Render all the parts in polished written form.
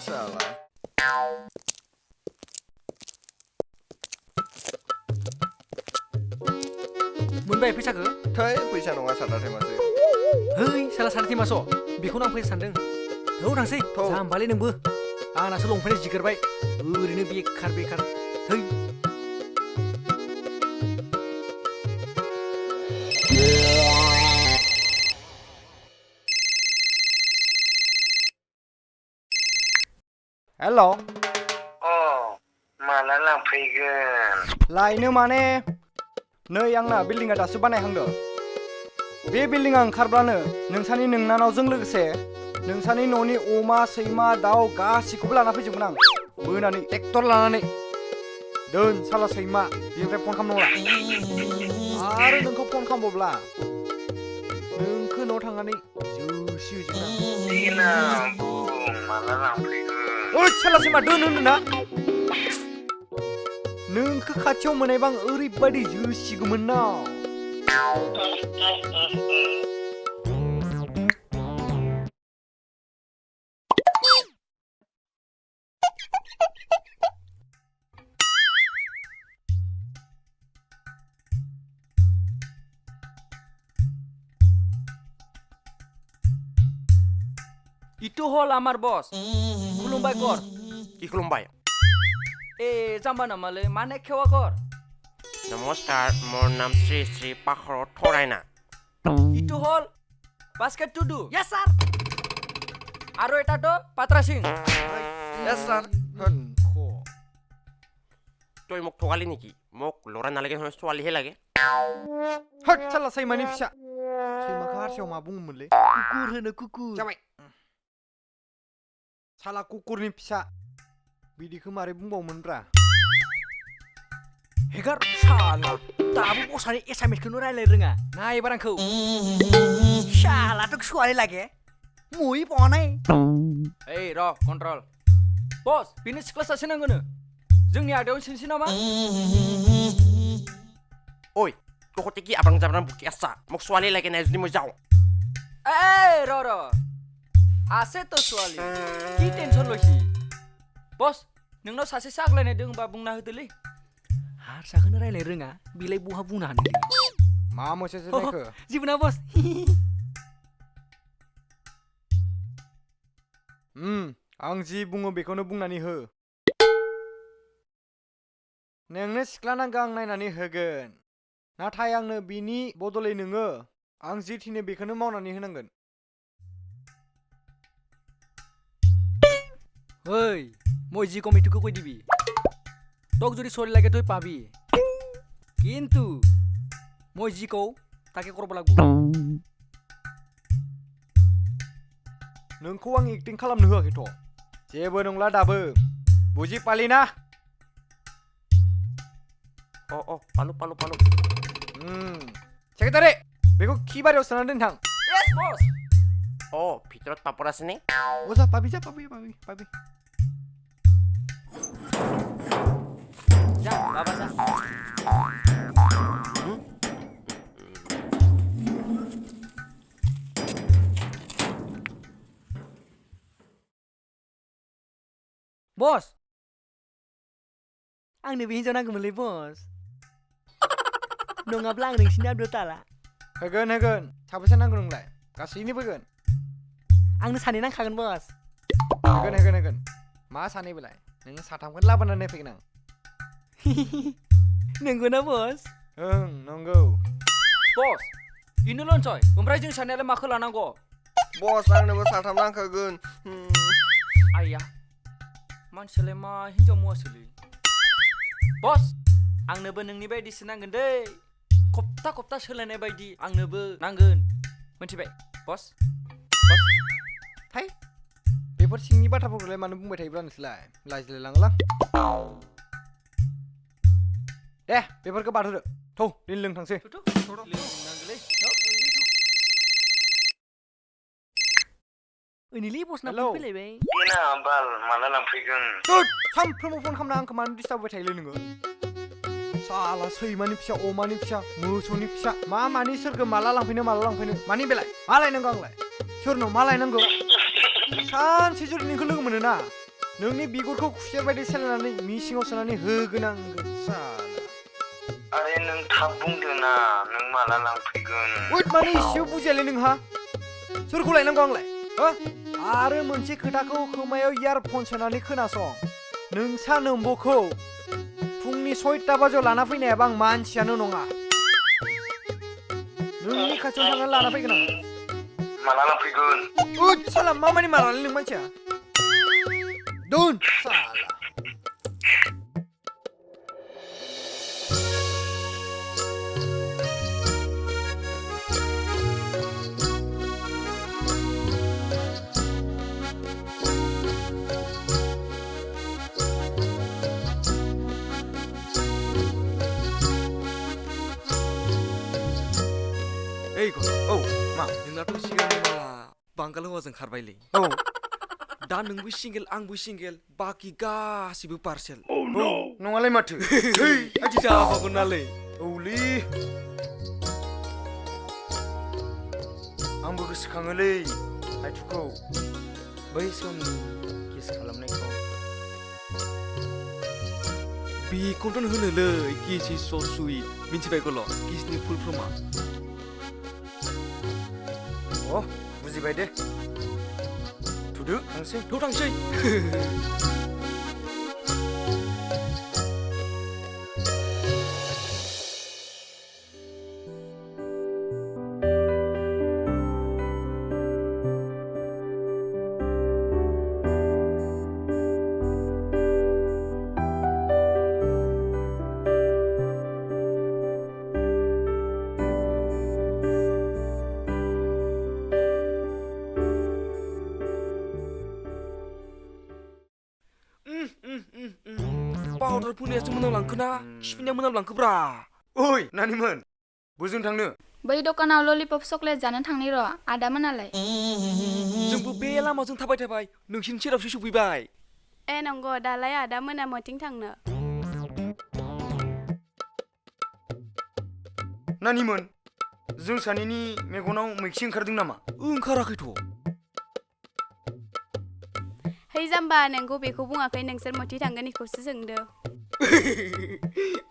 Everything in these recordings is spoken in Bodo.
salah. मोनबाय फैसाखौ? Thai फैसा नङा सानना थेमासै. Hei, salah सानथि मास'. बेखौनो आं फैसा सानदों. औ थांसै. जाम्बालै नोंबो. आंनासो लंपेन्ट जिगोरबाय. ओरैनो बेखार. है. हेल'। माला लांफैगोन? लायनो माने नै आंना बिल्डिंआ दासो बानायहांदों। बे बिल्डिंआ ओंखारब्लानो नोंनानावजों लोगोसे नोंसानि न'नि अमा, सैमा, दाउ गासिखौबो लाना फैजोबगोन आं। बोनानै ट्रेक्टर लानानै। दोन साला सैमा, बेनिफ्राय फन खालामनांला। आरो नोंखौ फन खालामोब्ला नोंखौ न'आव थांनानै जोसि होजोबगोन आं। माला लांफैगोन? ओइ साला सैमा दोन होनदोंना? नोंखौ खाथियाव मोननायबा आं ओरैबायदि जोसिगौमोन ना। Itu hol amar bos. Khulumbai kor. কি খুলুমবাই? Jamba namale mane khewa kor. নমস্কাৰ, মোৰ নাম Shri Shri পাখৰ থৰাইনা। Itu hol basket tudu. Yes sir. Aro eta to Patra Singh. Yes sir. তই মোক ঠগালি নেকি? মোক ল'ৰা নালাগে নহয়, ছোৱালীহে লাগে। हट साला सैमानि फिसा। सैमाखौ हारसायाव मा बुङोमोनलै? कुकुर होनो कुकुर। जाबाय। साला कुकुरनि फिसा। बिदिखौ मारै बुंबावोमोनब्रा? Hegar salah. Dabu bosani esamitखौनो रायलाय रोङा. नाय बारांखौ. Salah tuh suari lagi. Mui ponai. Hey, ro, kontrol. Bos, bini SIKHLA सासे नांगोनो. जोंनि आदायाव सिनसि नामा? ঐ, তহঁতে কি আব্ৰাং জাব্ৰাং বুকি আছা? মোক ছোৱালী লাগে নাই যদি মই যাওঁ। ৰ। আছে তো ছোৱালী। কি টেনसन लयसि? बस, नोंनाव सासे साग्लायनाय दं बा बुंना होदोलै। हारसाखौनो रायलाय रोङा, बिलाय बहा बुंनो हानोलै। मा मोसेसो नायखो? जेबो ना बस। आं जि बुङो बेखौनो बुंनानै हो। नोंनो सिख्ला नांगौ आं नायनानै होगोन। नाथाय आंनो बिनि बदलै नोङो आं जि थिनो बेखौनो मावनानै होनांगोन। ওই মই জি কমিটিকে কৈ দিবি তোক যদি চলি লাগে তুই পাবি কিন্তু মই জি কও তাকে করব লাগবো नोंखौ आं एक्टिं खालामनो होआखैथ' जेबो नंला दाबो बुजि पालिना পালো। सेक्रेटारि बेखौ खि बारियाव सोनानै दोनथां यस बस ভিতৰত পাপৰ আছে নে? जा पाबि जा बाबा जा बस आंनो बे हिन्जाव नांगौमोनलै बस नङाब्ला आं नोंसिनि आब्रु ताला होगोन साबेसे नांगौ नोंलाय गासैनिबो होगोन आंनो सानै नांखागोन बस होगोन मा सानैबोलाय नों साथामखौनो लाबोनानै फैगोन आं नंगौना बस नंगौ बस इनो लनसय ओमफ्राय जों सानैयालाय माखौ लानांगौ बस आंनोबो साथाम नांखागोन आया मानसियालाय मा हिन्जाव मुवासोलै बस आंनोबो नोंनि बायदिसो नांगोन दै खप्ता सोलायनाय बायदि आंनोबो नांगोन मोनथिबाय बस हाय बेफोर सिंनि बाथ्राफोरखौलाय मानो बुंबाय थायोब्ला नोंसोरलाय लाजिलाय लाङोलां दे बेफोरखौ बारहोदो थौ दिन लोंथांसै ओइनिलै बसना फैलायबाय देना बाल माला लांफैगोन सानफ्रोमबो फन खालामना आंखौ मानो डिस्टार्ब होबाय थायोलै नोङो साला सैमानि फिसा अमानि फिसा मोसौनि फिसा मानि सोरखौ माला लांफैनो मानि बेलाय मा लायनांगौ आंलाय सोरनाव मा लायनांगौ सानसे जुदि नोंखौ लोगो मोनो ना नोंनि बिगुरखौ खुसेर बायदि सेलायनानै मि सिङाव सोनानै होगोन आं साला अरे नों थाब बुंदो ना नों माला लांफैगोन उइट माने इसेबो बुजियालै नोंहा सोरखौ लायनांगौ आंलाय हो आरो मोनसे खोथाखौ खोमायाव इयारफन सोनानै खोनासं नोंसा नोम्ब'खौ फुंनि 6टा बाजियाव लाना फैनायाबा आं मानसियानो नङा नोंनि खाथियाव थांनानै लाना फैगोन आं माला लांफैगोन उइट साला मा माने मारालै नों मानसिया दोन साला ओइ गथ' औ मा नोंनाथ' सिगांनि माला बांगाल हौवाजों खारबायलै औ दा नोंबो सिंगेल आंबो सिंगेल बाखि गासिबो पार्सेल नङालाय माथो आदि जाबागोन नालै औलै आंबो गोसोखाङोलै हायथुखौ बै समनि किस खालामनायखौ बेखौनोथ' होनोलै किस इज स' सुइट मिन्थिबाय गल' किसनि फुल फर्मा अ बुजिबाय दे थुदो थांसै थ' थांसै पाउडार फुननायासो मोनामलांखोना खिफिनाया मोनामलांखोब्रा ओइ नानिमोन बोजों थांनो बै दखानाव ललिपप चकलेट जानो थांनि र' आदामोनालाय जोंबो बे लामाजों थाबाय थाबाय नोंसिनि सेरावसो सफैबाय ए नंगौ दालाय आदामोना मथिं थांनो नानिमोन जों सानैनि मेगनाव मैखि ओंखारदों नामा ओंखाराखैथ' है जाम्बा नोंखौ बेखौ बुङाखै नोंसोर मथि थांगोन इखौसो सोंदो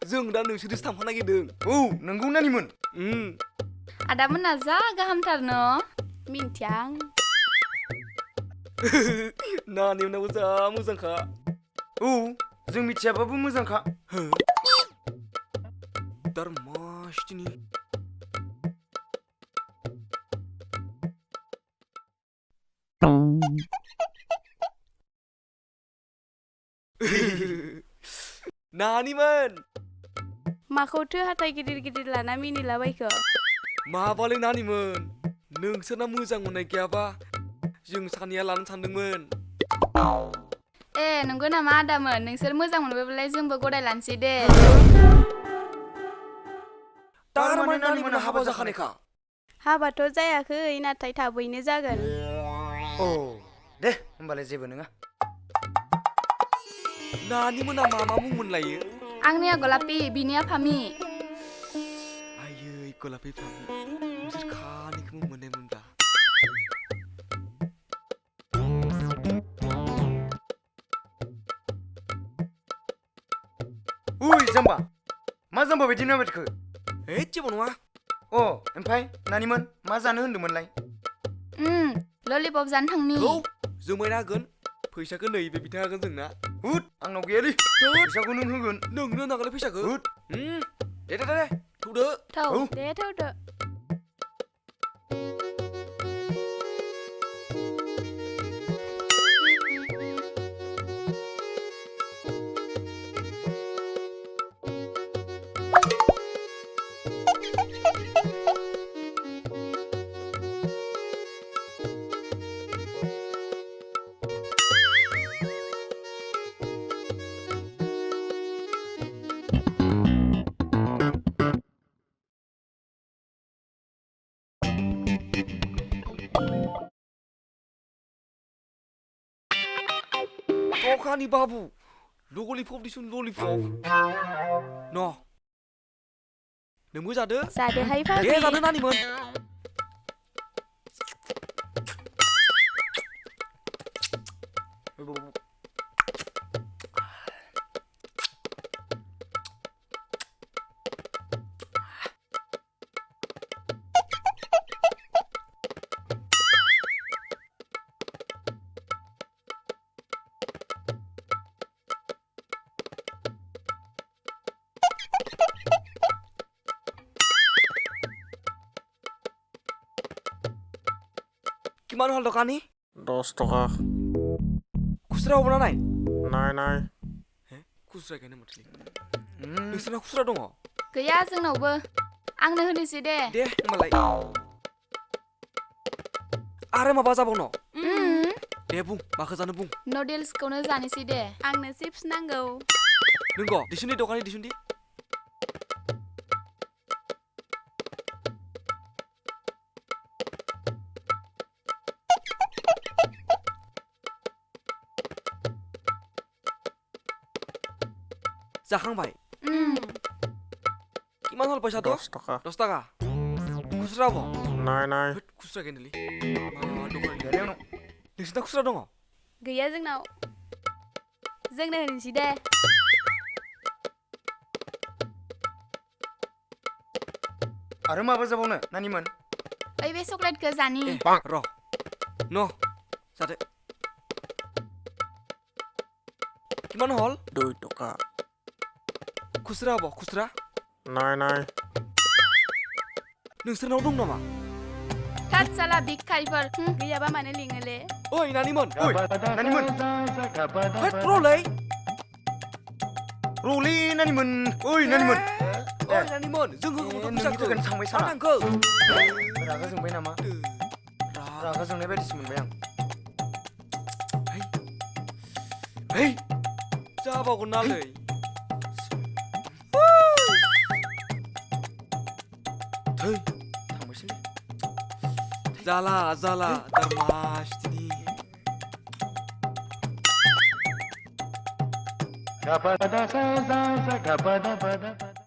जों दा नोंसोरजोंसो थांफानो नागिरदों औ नंगौ नानिमोन आदामोना जा गाहामथार न' मिन्थिया आं नानिमोनाबो जा मोजांखा औ जों मिथियाबाबो मोजांखा दार मासथिनि नानिमोन माखौथो हाथाय गिदिर गिदिर लाना मिनिलाबायखो माबालै नानिमोन नोंसोरना मोजां मोननाय गैयाबा जों सानैया लानो सानदोंमोन ए नंगौ नामा आदामोन नोंसोर मोजां मोनबायबालाय जोंबो गदाय लानोसै दे तारमाने नानिमोना हाबा जाखानायखा हाबाथ' जायाखै नाथाय थाबैनो जागोन औ दे होमबालाय जेबो नङा नानिमोना मा मुंमोन लायो आंनिया गलापि बिनिया फामि आयै गलापि फामि नोंसोर खानैखौबो मोननायमोनब्ला उइ जाम्बा मा जाम्बा बायदि नामायखो है जेबो नङा अ ओमफ्राय नानिमोन मा जानो होन्दोंमोनलाय ललिपप जानो थांनि औ जोमायना होगोन फैसाखौ नैबे बिथाङा होगोन जोंना हुद आंनाव गैयालै फैसाखौ नों होगोन नोंनो नांगौलै फैसाखौ हुद दे थौदो थौ औ दे थौदो Tokani babu, lollipop disun lollipop. No. Nemu जादो? जादोहाय दे फाग्लि जादो नानिमोन. কিমান হ'ল দোকানী 10 টকা খুচরা হ'ব না নাই নাই নাই হে খুচরা কেনে মতলি नोंसोरनाव खुस्रा दङ गैया जोंनावबो आंनो होनोसै दे दे होमबालाय आरो माबा जाबावनो दे बुं माखो जानो बुं नुडल्सखौनो जानोसै दे आंनो चिप्स नांगौ नंगौ दिसुनदि दखानि दिसुनदि जाखांबाय কিমান হল পয়সা 10 টকা 10 টাকা খুচরা হ'ব নাই নাই खुस्रा केनेलि मा दखान गैया नोंसिना खुस्रा दङ गैया जोंनाव जोंनो होनोसै दे आरो माबा जाबावनो नानिमोन ओइ बे चकलेटखौ जानि र न जादो কিমান হল 2 টকা खुस्रा হ'ব खुस्रा নাই নাই नोंसोरनाव दं नामा थात साला भिखारिफोर गैयाबा मानो लिङोले ओइ नानिमोन ओइ नानिमोन हैट रलै रलै नानिमोन ओइ नानिमोन ओइ नानिमोन जों होगौमोन नोंनि दखान थांबाय साना आंखौ रागा जोंबाय नामा रागा जोंनाय बायदिसो मोनबाय आं है जाबावगोन नालै थै थांबायसैलै जाला जाला दरमाश दिनि Gapada sa sa sa gapada pada pada